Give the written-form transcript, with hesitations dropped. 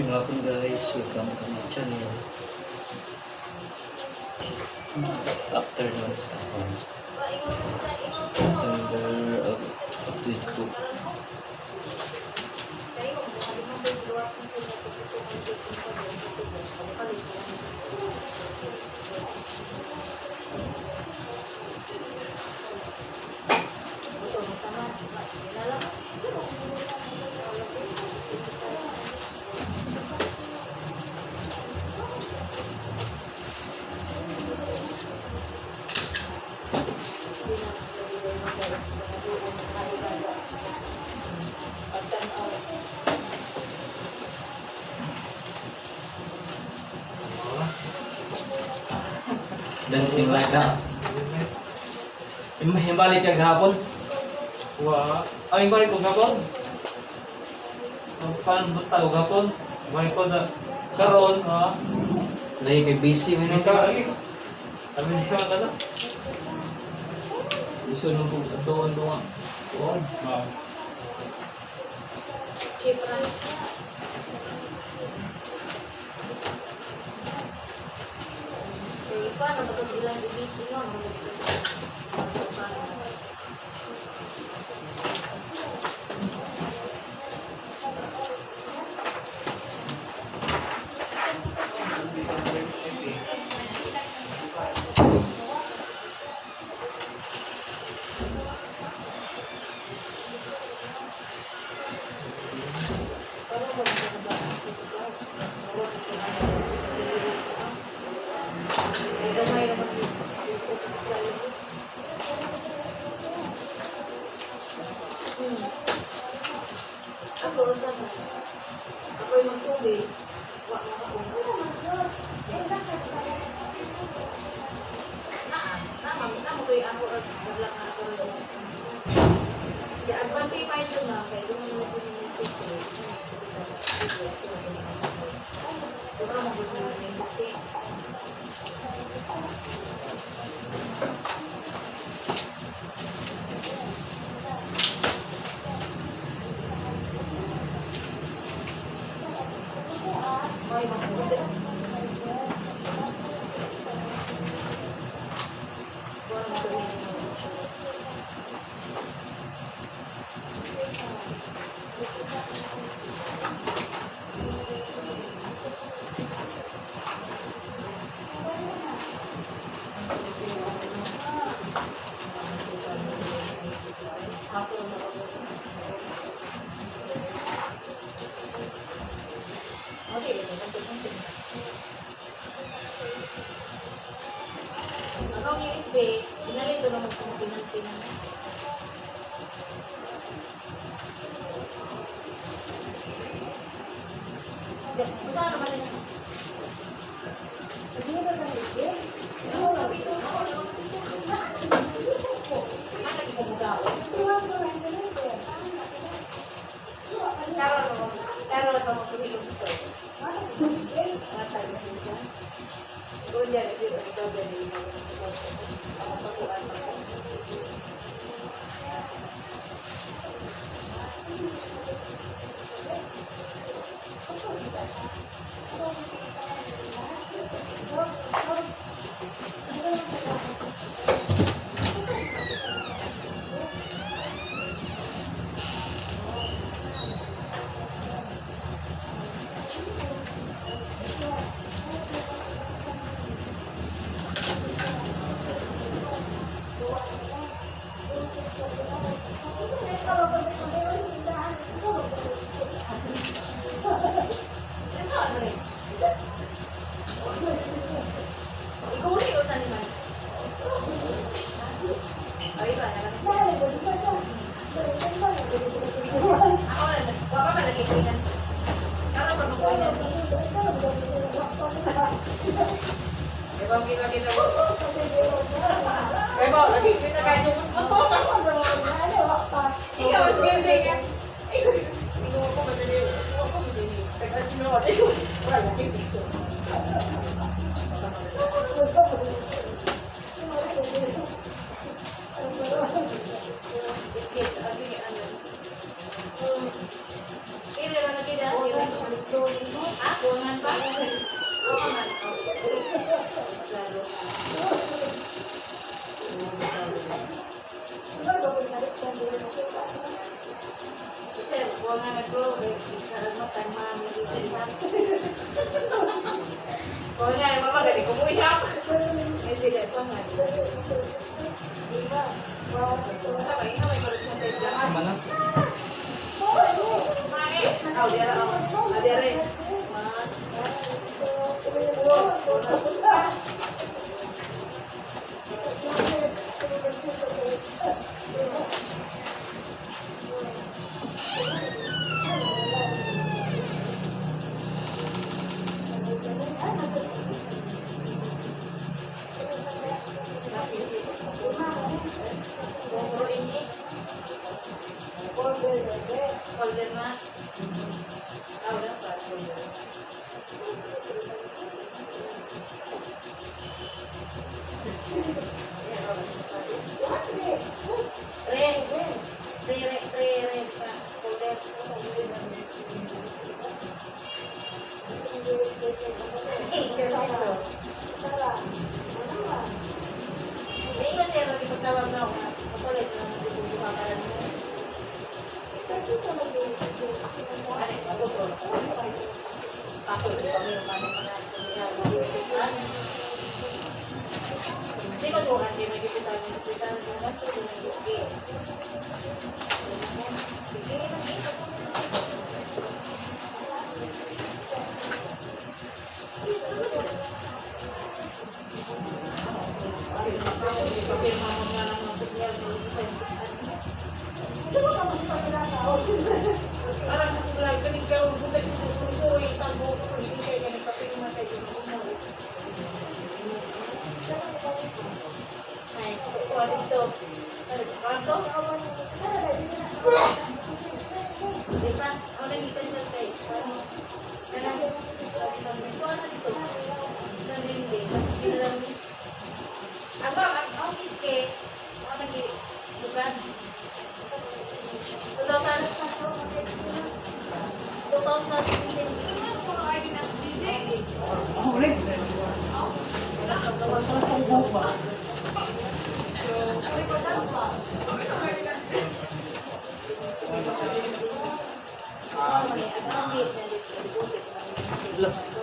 Good hapon guys, welcome to my channel. Afternoon sa September of 22. Dancing like that. Himbalik ka gahapon? Wah, ay balik ko gapon. Pan butag ko gapon. Balik ko na karon ha. Lagi kay busy man Isa lagi. Abi siya ka na. Iso nung doon. Oh, ha. Paano ba kasi ilang ibitin mo? Ako, sana. Ako yung magtubig. Wak na ako. Naman ko yung ako naglang ako rin. Kaya advantage pa ito na. Kaya doon mo yung susi. Diba mo yung susi? Ang yung isbe, inalito naman sa pinang-pinang. Saan naman yun? Hindi ba na isbe? Ano na ito? Ano lagi ko magawa? Karo na ka magpumilong isa. Matay na dito. Kung yan, ito ganyan. Salo. Kasi, huwag nga nag-grow. Sarap mo tayo mga mag-iipan. Huwag nga, mama, galing kumuyak. Eh, sila pa nga. Diba? Wow. May correction tayo lang. Tama na. Kumain. Aw, diara ako. Diara. Golden ma. Aw, dapat golden. Parang kasi lang, kanig ka, buntag sa susuroy, tago, hindi kayo ganit, papiliman kayo ng ay, kuha dito. Kanto? Di ba? Ako nagkita sa tayo. Kuha na dito. Nanindi, sa pinalami. Ang iske, ako nagkilugan. 2000.